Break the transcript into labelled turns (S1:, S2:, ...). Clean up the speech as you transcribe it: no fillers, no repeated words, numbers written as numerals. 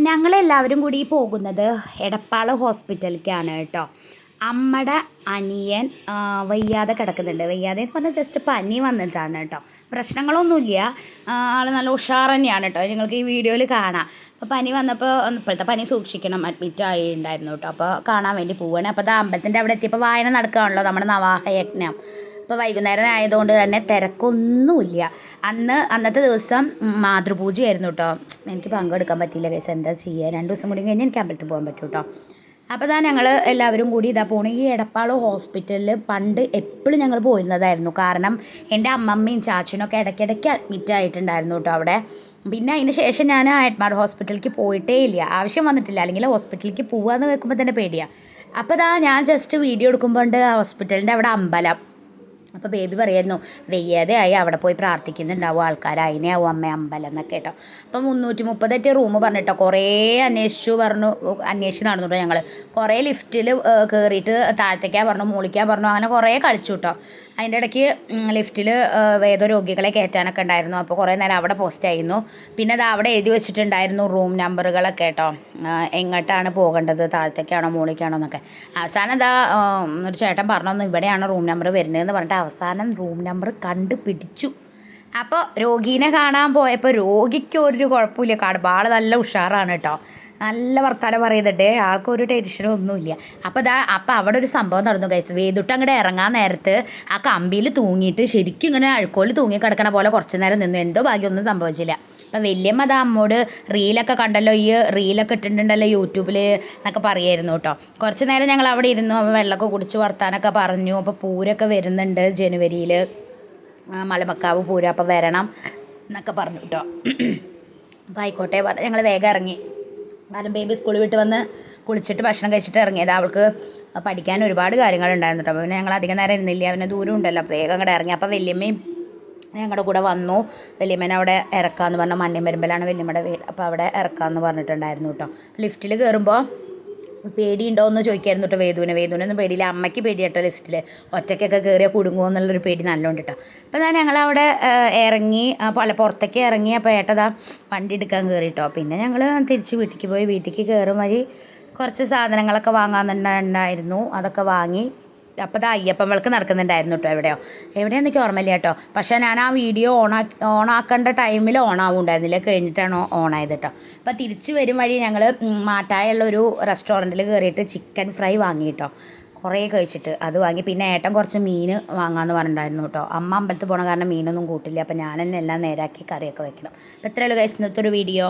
S1: ഞങ്ങളെല്ലാവരും കൂടി പോകുന്നത് എടപ്പാള് ഹോസ്പിറ്റലിലേക്കാണ് കേട്ടോ. അമ്മയുടെ അനിയൻ വയ്യാതെ കിടക്കുന്നുണ്ട്. വയ്യാതെ എന്ന് പറഞ്ഞാൽ ജസ്റ്റ് പനി വന്നിട്ടാണ് കേട്ടോ. പ്രശ്നങ്ങളൊന്നുമില്ല. ആൾ നല്ല ഉഷാർ തന്നെയാണ് കേട്ടോ. നിങ്ങൾക്ക് ഈ വീഡിയോയിൽ കാണാം. അപ്പോൾ പനി വന്നപ്പോൾ ഇപ്പോഴത്തെ പനി സൂക്ഷിക്കണം, അഡ്മിറ്റ് ആയിട്ടുണ്ടായിരുന്നു കേട്ടോ. അപ്പോൾ കാണാൻ വേണ്ടി പോവുകയാണ്. അപ്പോൾ അത് അമ്പലത്തിൻ്റെ അവിടെ എത്തിയപ്പോൾ വായന നടക്കുകയാണല്ലോ, നമ്മുടെ നവാഹയജ്ഞം. ഇപ്പോൾ വൈകുന്നേരം ആയതുകൊണ്ട് തന്നെ തിരക്കൊന്നുമില്ല. അന്നത്തെ ദിവസം മാതൃപൂജയായിരുന്നു കേട്ടോ. എനിക്ക് പങ്കെടുക്കാൻ പറ്റിയില്ല കേസ്, എന്താ ചെയ്യുക. 2 ദിവസം കൂടി കഴിഞ്ഞ് എനിക്ക് അമ്പലത്തിൽ പോകാൻ പറ്റും കേട്ടോ. അപ്പോൾ ഞങ്ങൾ എല്ലാവരും കൂടി പോണു. ഈ എടപ്പാൾ ഹോസ്പിറ്റലിൽ പണ്ട് എപ്പോഴും ഞങ്ങൾ പോയിരുന്നതായിരുന്നു. കാരണം എൻ്റെ അമ്മമ്മയും ചാച്ചനൊക്കെ ഇടയ്ക്കിടയ്ക്ക് അഡ്മിറ്റ് ആയിട്ടുണ്ടായിരുന്നു കേട്ടോ അവിടെ. പിന്നെ അതിന് ശേഷം ഞാൻ എടപ്പാൾ ഹോസ്പിറ്റലിലേക്ക് പോയിട്ടേ ഇല്ല, ആവശ്യം വന്നിട്ടില്ല. അല്ലെങ്കിൽ ഹോസ്പിറ്റലിലേക്ക് പോകാമെന്ന് കേൾക്കുമ്പോൾ തന്നെ പേടിയാണ്. അപ്പോൾ ഞാൻ ജസ്റ്റ് വീഡിയോ എടുക്കുമ്പോൾ ഹോസ്പിറ്റലിൻ്റെ അവിടെ അമ്പലം. അപ്പോൾ ബേബി പറയായിരുന്നു വയ്യാതെ ആയി, അവിടെ പോയി പ്രാർത്ഥിക്കുന്നുണ്ടാവും ആൾക്കാർ, അതിനെയാവും അമ്മ അമ്പലം എന്നൊക്കെ കേട്ടോ. അപ്പോൾ 330 റൂം പറഞ്ഞിട്ടോ. കുറേ അന്വേഷിച്ച് നടന്നു കേട്ടോ. ഞങ്ങൾ കുറേ ലിഫ്റ്റിൽ കയറിയിട്ട് താഴത്തേക്കാണ് പറഞ്ഞു, മുകളിലേക്കാണ് പറഞ്ഞു, അങ്ങനെ കുറേ കളിച്ചു കേട്ടോ. അതിൻ്റെ ഇടയ്ക്ക് ലിഫ്റ്റിൽ രോഗികളെ കയറ്റാനൊക്കെ ഉണ്ടായിരുന്നു. അപ്പോൾ കുറേ നേരം അവിടെ പോസ്റ്റ് ആയിരുന്നു. പിന്നെ അത് അവിടെ എഴുതി വെച്ചിട്ടുണ്ടായിരുന്നു റൂം നമ്പറുകളൊക്കെ കേട്ടോ, എങ്ങോട്ടാണ് പോകേണ്ടത്, താഴത്തേക്കാണോ മുകളിലേക്കാണോ എന്നൊക്കെ. അവസാനം ഒരു ചേട്ടൻ പറഞ്ഞു ഇവിടെയാണ് റൂം നമ്പർ വരുന്നതെന്ന് പറഞ്ഞിട്ട് അവസാനം റൂം നമ്പർ കണ്ടുപിടിച്ചു. അപ്പോൾ രോഗീനെ കാണാൻ പോയപ്പോൾ രോഗിക്ക് ഒരു കുഴപ്പമില്ല, കടബാൾ നല്ല ഉഷാറാണ് കേട്ടോ. നല്ല വർത്താനം പറയുന്നുണ്ട്, ആൾക്കൊരു ടെൻഷനും ഒന്നുമില്ല. അപ്പോൾ അവിടെ ഒരു സംഭവം നടന്നു കഴിച്ചു. വേദുട്ട് അങ്ങോട്ട് ഇറങ്ങാൻ നേരത്ത് ആ കമ്പിയിൽ തൂങ്ങിയിട്ട് ശരിക്കും ഇങ്ങനെ അഴുക്കോല് തൂങ്ങി കിടക്കണ പോലെ കുറച്ച് നേരം നിന്നു. എന്തോ ഭാഗ്യമൊന്നും സംഭവിച്ചില്ല. അപ്പം വല്യമ്മ അമ്മോട് റീലൊക്കെ കണ്ടല്ലോ, ഈ റീലൊക്കെ ഇട്ടിട്ടുണ്ടല്ലോ യൂട്യൂബിൽ എന്നൊക്കെ പറയായിരുന്നു കേട്ടോ. കുറച്ച് നേരം ഞങ്ങൾ അവിടെ ഇരുന്നു, വെള്ളമൊക്കെ കുടിച്ച് വർത്താനൊക്കെ പറഞ്ഞു. അപ്പോൾ പൂരമൊക്കെ വരുന്നുണ്ട് ജനുവരിയിൽ, മലമക്കാവ് പൂരം, അപ്പോൾ വരണം എന്നൊക്കെ പറഞ്ഞു കേട്ടോ. അപ്പോൾ ആയിക്കോട്ടെ ഞങ്ങൾ വേഗം ഇറങ്ങി. കാരണം ബേബി സ്കൂളിൽ വിട്ട് വന്ന് കുളിച്ചിട്ട് ഭക്ഷണം കഴിച്ചിട്ട് ഇറങ്ങിയത്. അവൾക്ക് പഠിക്കാൻ ഒരുപാട് കാര്യങ്ങളുണ്ടായിരുന്നു കേട്ടോ. അപ്പോൾ പിന്നെ ഞങ്ങൾ അധികം നേരം ഇരുന്നില്ല, പിന്നെ ദൂരം ഉണ്ടല്ലോ, അപ്പോൾ വേഗം അങ്ങോട്ട് ഇറങ്ങി. അപ്പോൾ വല്യമ്മയും ഞങ്ങളുടെ കൂടെ വന്നു. വല്യമ്മേനെ അവിടെ ഇറക്കാമെന്ന് പറഞ്ഞു. മണ്ണിമരുമ്പലാണ് വല്യമ്മയുടെ വീട്. അപ്പോൾ അവിടെ ഇറക്കാമെന്ന് പറഞ്ഞിട്ടുണ്ടായിരുന്നു കേട്ടോ. ലിഫ്റ്റിൽ കയറുമ്പോൾ പേടിയുണ്ടോ എന്ന് ചോദിക്കായിരുന്നു കേട്ടോ വേദുവിനൊന്നും പേടിയില്ല. അമ്മയ്ക്ക് പേടി കേട്ടോ, ലിഫ്റ്റിൽ ഒറ്റയ്ക്കൊക്കെ കയറിയാൽ കുടുങ്ങുമോ എന്നുള്ളൊരു പേടി നല്ലോണ്ട് കേട്ടോ. അപ്പോൾ ഞങ്ങളവിടെ ഇറങ്ങി, പുറത്തേക്ക് ഇറങ്ങി. അപ്പോൾ ഏട്ടതാ വണ്ടി എടുക്കാൻ കയറി കേട്ടോ. പിന്നെ ഞങ്ങൾ തിരിച്ച് വീട്ടിലേക്ക് പോയി. വീട്ടിലേക്ക് കയറും വഴി കുറച്ച് സാധനങ്ങളൊക്കെ വാങ്ങാനുണ്ടായിരുന്നു, അതൊക്കെ വാങ്ങി. അപ്പോൾ അയ്യപ്പൻ വിളക്ക് നടക്കുന്നുണ്ടായിരുന്നു കേട്ടോ. എവിടെയാണെന്ന് എനിക്ക് ഓർമ്മയില്ല കേട്ടോ. പക്ഷേ ഞാൻ ആ വീഡിയോ ഓണാക്കേണ്ട ടൈമിൽ ഓണാവുണ്ടായിരുന്നില്ല, കഴിഞ്ഞിട്ടാണ് ഓണായത് കേട്ടോ. അപ്പോൾ തിരിച്ച് വരും വഴി ഞങ്ങൾ മാട്ടായുള്ളൊരു റെസ്റ്റോറൻറ്റിൽ കയറിയിട്ട് ചിക്കൻ ഫ്രൈ വാങ്ങി കേട്ടോ. കുറേ കഴിച്ചിട്ട് അത് വാങ്ങി. പിന്നെ ഏട്ടൻ കുറച്ച് മീൻ വാങ്ങാമെന്ന് പറഞ്ഞിട്ടുണ്ടായിരുന്നു കേട്ടോ. അമ്മ അമ്പലത്തിൽ പോകണ കാരണം മീനൊന്നും കൂട്ടില്ല. അപ്പോൾ ഞാൻ തന്നെ എല്ലാം നേരാക്കി കറിയൊക്കെ വെക്കണം. അപ്പോൾ ഇത്രയുള്ളൂ ഗൈസ് ഇന്നത്തെ ഒരു വീഡിയോ.